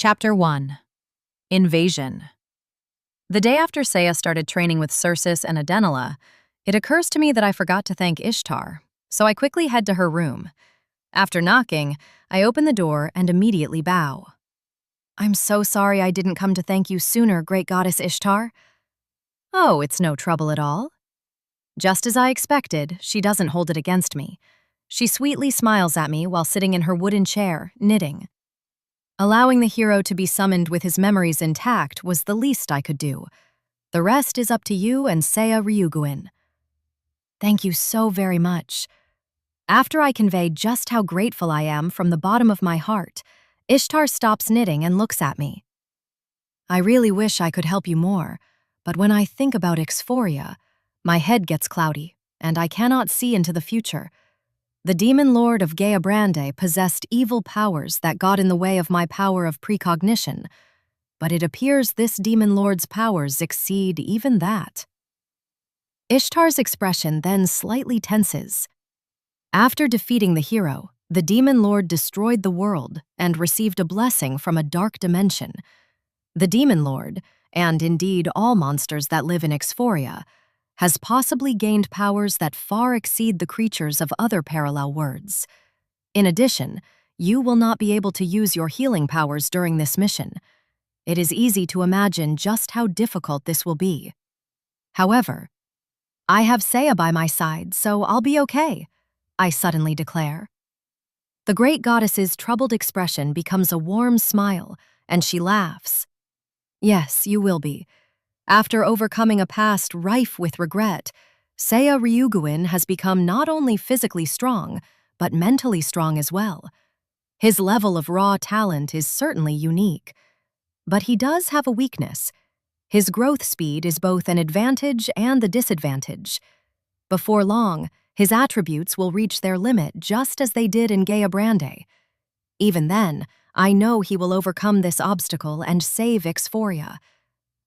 Chapter 1. Invasion. The day after Seiya started training with Circe and Adenala, it occurs to me that I forgot to thank Ishtar, so I quickly head to her room. After knocking, I open the door and immediately bow. "I'm so sorry I didn't come to thank you sooner, great goddess Ishtar." "Oh, it's no trouble at all." Just as I expected, she doesn't hold it against me. She sweetly smiles at me while sitting in her wooden chair, knitting. Allowing the hero to be summoned with his memories intact was the least I could do. The rest is up to you and Seiya Ryuguin. Thank you so very much. After I convey just how grateful I am from the bottom of my heart, Ishtar stops knitting and looks at me. I really wish I could help you more, but when I think about Ixphoria, my head gets cloudy, and I cannot see into the future. The demon lord of Gaia Brande possessed evil powers that got in the way of my power of precognition, but it appears this demon lord's powers exceed even that. Ishtar's expression then slightly tenses. After defeating the hero, the demon lord destroyed the world and received a blessing from a dark dimension. The demon lord, and indeed all monsters that live in Ixphoria, has possibly gained powers that far exceed the creatures of other parallel worlds. In addition, you will not be able to use your healing powers during this mission. It is easy to imagine just how difficult this will be. However, I have Seiya by my side, so I'll be okay, I suddenly declare. The great goddess's troubled expression becomes a warm smile, and she laughs. Yes, you will be. After overcoming a past rife with regret, Seiya Ryuguin has become not only physically strong, but mentally strong as well. His level of raw talent is certainly unique. But he does have a weakness. His growth speed is both an advantage and a disadvantage. Before long, his attributes will reach their limit just as they did in Gaia Brande. Even then, I know he will overcome this obstacle and save Ixphoria.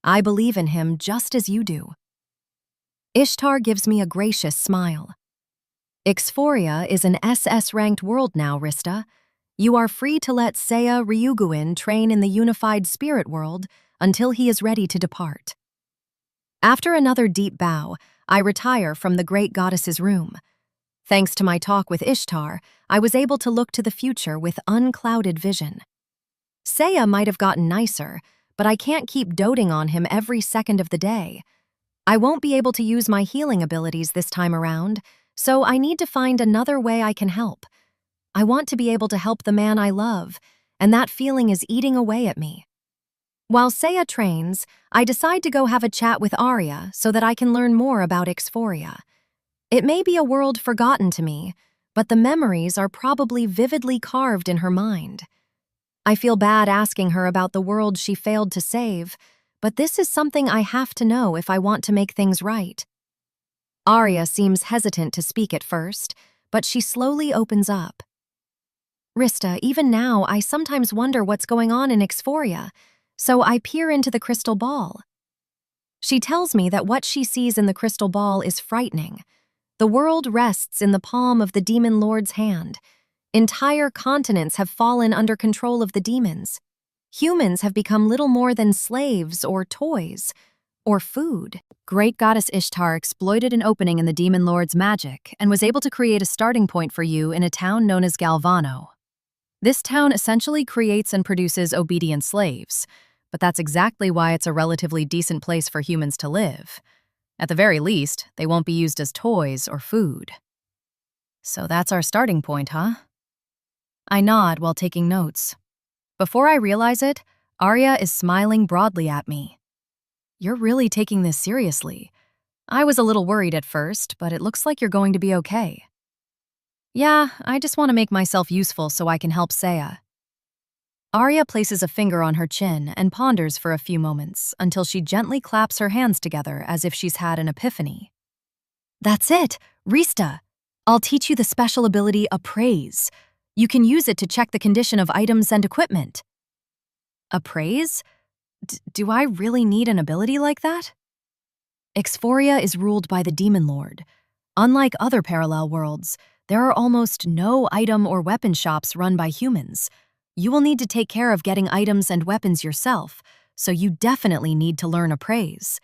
I believe in him just as you do. Ishtar gives me a gracious smile. Ixphoria is an SS-ranked world now, Rista. You are free to let Seiya Ryuguin train in the unified spirit world until he is ready to depart. After another deep bow, I retire from the great goddess's room. Thanks to my talk with Ishtar, I was able to look to the future with unclouded vision. Seiya might have gotten nicer, but I can't keep doting on him every second of the day. I won't be able to use my healing abilities this time around, so I need to find another way I can help. I want to be able to help the man I love, and that feeling is eating away at me. While Seiya trains, I decide to go have a chat with Arya so that I can learn more about Ixphoria. It may be a world forgotten to me, but the memories are probably vividly carved in her mind. I feel bad asking her about the world she failed to save, but this is something I have to know if I want to make things right. Arya seems hesitant to speak at first, but she slowly opens up. Rista, even now, I sometimes wonder what's going on in Ixphoria, so I peer into the crystal ball. She tells me that what she sees in the crystal ball is frightening. The world rests in the palm of the demon lord's hand. Entire continents have fallen under control of the demons. Humans have become little more than slaves or toys, or food. Great goddess Ishtar exploited an opening in the demon lord's magic and was able to create a starting point for you in a town known as Galvano. This town essentially creates and produces obedient slaves, but that's exactly why it's a relatively decent place for humans to live. At the very least, they won't be used as toys or food. So that's our starting point, huh? I nod while taking notes. Before I realize it, Arya is smiling broadly at me. You're really taking this seriously. I was a little worried at first, but it looks like you're going to be okay. Yeah, I just want to make myself useful so I can help Seiya. Arya places a finger on her chin and ponders for a few moments until she gently claps her hands together as if she's had an epiphany. That's it, Rista. I'll teach you the special ability Appraise. You can use it to check the condition of items and equipment. Appraise? Do I really need an ability like that? Ixphoria is ruled by the Demon Lord. Unlike other parallel worlds, there are almost no item or weapon shops run by humans. You will need to take care of getting items and weapons yourself, so you definitely need to learn appraise.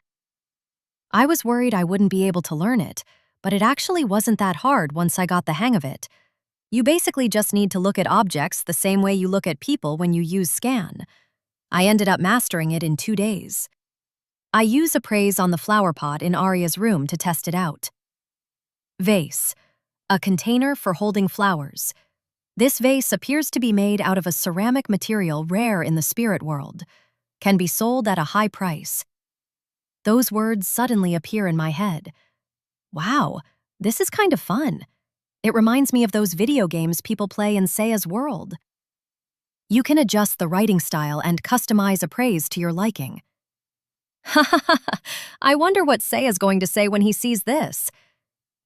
I was worried I wouldn't be able to learn it, but it actually wasn't that hard once I got the hang of it. You basically just need to look at objects the same way you look at people when you use scan. I ended up mastering it in 2 days. I use appraise on the flower pot in Arya's room to test it out. Vase, a container for holding flowers. This vase appears to be made out of a ceramic material rare in the spirit world. Can be sold at a high price. Those words suddenly appear in my head. Wow, this is kind of fun. It reminds me of those video games people play in Seiya's World. You can adjust the writing style and customize appraise to your liking. Ha ha ha! I wonder what Seiya's going to say when he sees this.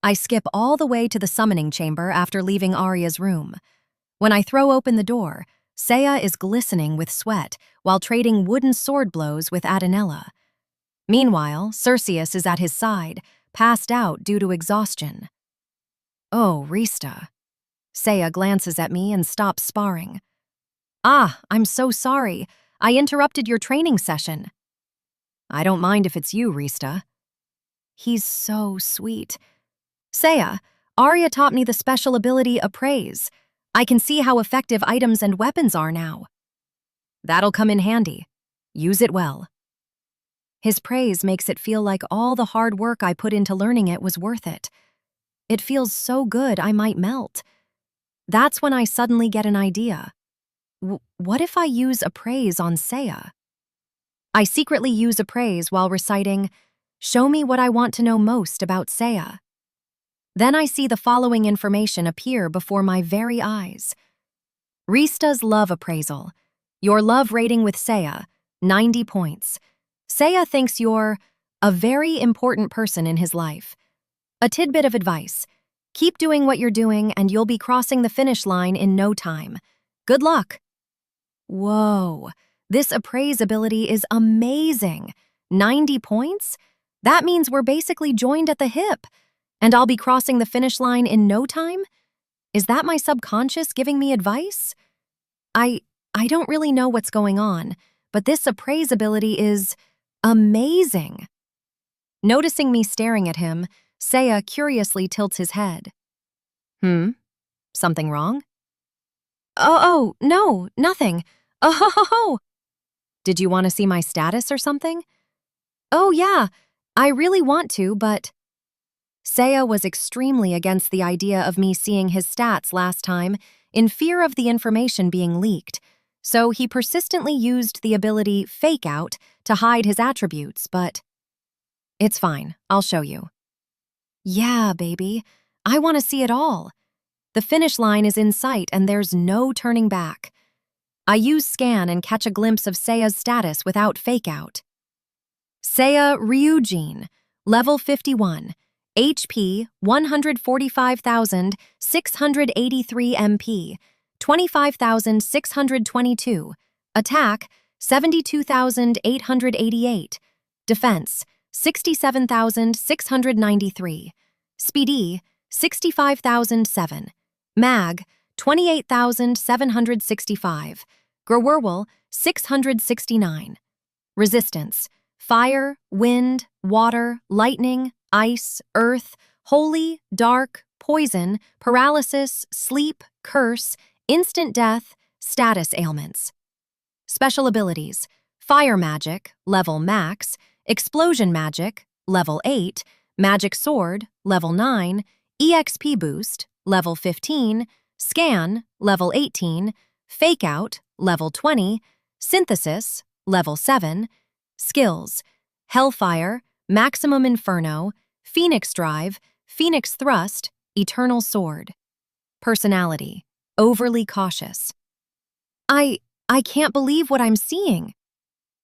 I skip all the way to the summoning chamber after leaving Arya's room. When I throw open the door, Seiya is glistening with sweat while trading wooden sword blows with Adenella. Meanwhile, Cerseus is at his side, passed out due to exhaustion. Oh, Rista. Seiya glances at me and stops sparring. Ah, I'm so sorry. I interrupted your training session. I don't mind if it's you, Rista. He's so sweet. Seiya, Arya taught me the special ability appraise. I can see how effective items and weapons are now. That'll come in handy. Use it well. His praise makes it feel like all the hard work I put into learning it was worth it. It feels so good I might melt. That's when I suddenly get an idea. What if I use appraise on Seiya? I secretly use appraise while reciting, "Show me what I want to know most about Seiya." Then I see the following information appear before my very eyes. Rista's love appraisal. Your love rating with Seiya, 90 points. Seiya thinks you're a very important person in his life. A tidbit of advice. Keep doing what you're doing and you'll be crossing the finish line in no time. Good luck. Whoa, this appraise ability is amazing. 90 points? That means we're basically joined at the hip. And I'll be crossing the finish line in no time? Is that my subconscious giving me advice? I don't really know what's going on, but this appraise ability is amazing. Noticing me staring at him, Seiya curiously tilts his head. Something wrong? Oh, no, nothing. Oh. Did you want to see my status or something? Oh, yeah, I really want to, but... Seiya was extremely against the idea of me seeing his stats last time, in fear of the information being leaked, so he persistently used the ability Fake Out to hide his attributes, but... It's fine, I'll show you. Yeah, baby, I want to see it all. The finish line is in sight and there's no turning back. I use scan and catch a glimpse of Seiya's status without Fake Out. Seiya Ryujin, level 51, HP 145,683 MP, 25,622, attack 72,888, defense 67,693, speedy 65,007, mag 28,765, Growurwal 669, resistance fire, wind, water, lightning, ice, earth, holy, dark, poison, paralysis, sleep, curse, instant death, status ailments. Special abilities: fire magic, level max, explosion magic, level 8, magic sword, level 9, EXP boost, level 15, scan, level 18, fake out, level 20, synthesis, level 7, skills: hellfire, maximum inferno, Phoenix Drive, Phoenix Thrust, Eternal Sword. Personality: overly cautious. I can't believe what I'm seeing.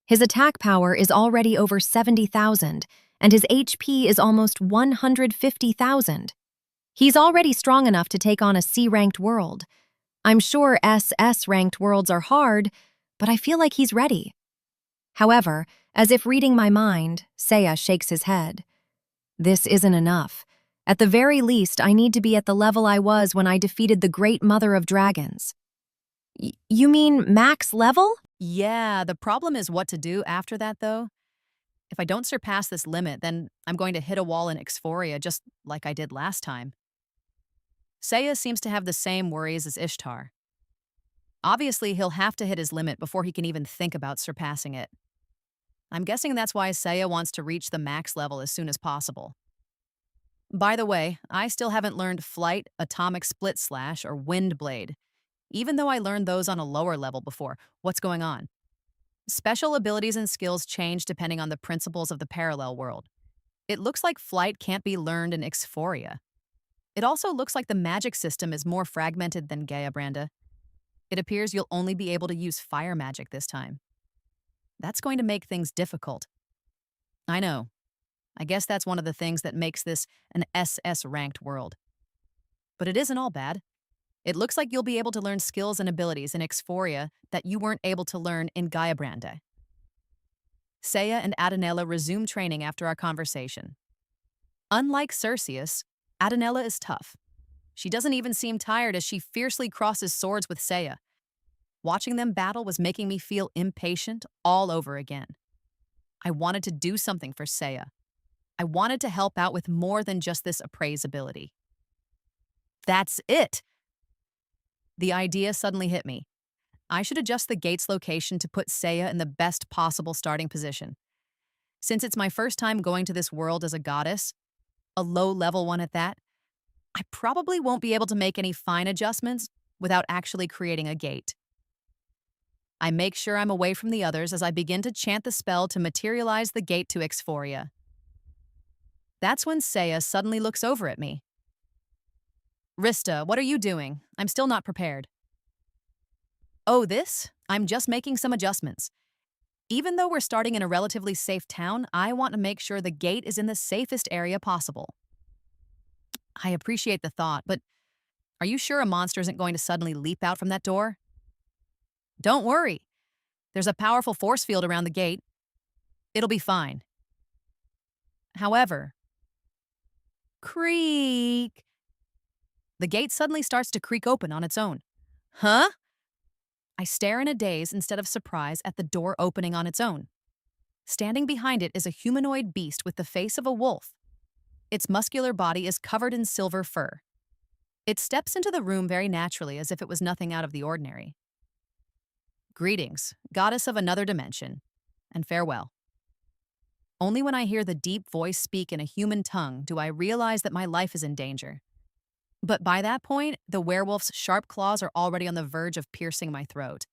His attack power is already over 70,000, and his HP is almost 150,000. He's already strong enough to take on a C-ranked world. I'm sure SS-ranked worlds are hard, but I feel like he's ready. However, as if reading my mind, Seiya shakes his head. This isn't enough. At the very least, I need to be at the level I was when I defeated the Great Mother of Dragons. You mean max level? Yeah, the problem is what to do after that, though. If I don't surpass this limit, then I'm going to hit a wall in Ixphoria just like I did last time. Seiya seems to have the same worries as Ishtar. Obviously, he'll have to hit his limit before he can even think about surpassing it. I'm guessing that's why Seiya wants to reach the max level as soon as possible. By the way, I still haven't learned Flight, Atomic Split Slash, or Wind Blade, even though I learned those on a lower level before. What's going on? Special abilities and skills change depending on the principles of the parallel world. It looks like Flight can't be learned in Ixphoria. It also looks like the magic system is more fragmented than Gaia Branda. It appears you'll only be able to use fire magic this time. That's going to make things difficult. I know. I guess that's one of the things that makes this an SS ranked world. But it isn't all bad. It looks like you'll be able to learn skills and abilities in Ixphoria that you weren't able to learn in Gaia Branda. Seiya and Adenella resume training after our conversation. Unlike Cerseus, Adenella is tough. She doesn't even seem tired as she fiercely crosses swords with Seiya. Watching them battle was making me feel impatient all over again. I wanted to do something for Seiya. I wanted to help out with more than just this appraise ability. That's it! The idea suddenly hit me. I should adjust the gate's location to put Seiya in the best possible starting position. Since it's my first time going to this world as a goddess, a low-level one at that, I probably won't be able to make any fine adjustments without actually creating a gate. I make sure I'm away from the others as I begin to chant the spell to materialize the gate to Ixphoria. That's when Seiya suddenly looks over at me. Rista, what are you doing? I'm still not prepared. Oh, this? I'm just making some adjustments. Even though we're starting in a relatively safe town, I want to make sure the gate is in the safest area possible. I appreciate the thought, but are you sure a monster isn't going to suddenly leap out from that door? Don't worry. There's a powerful force field around the gate. It'll be fine. However, creak. The gate suddenly starts to creak open on its own. Huh? I stare in a daze instead of surprise at the door opening on its own. Standing behind it is a humanoid beast with the face of a wolf. Its muscular body is covered in silver fur. It steps into the room very naturally as if it was nothing out of the ordinary. Greetings, goddess of another dimension, and farewell. Only when I hear the deep voice speak in a human tongue do I realize that my life is in danger. But by that point, the werewolf's sharp claws are already on the verge of piercing my throat.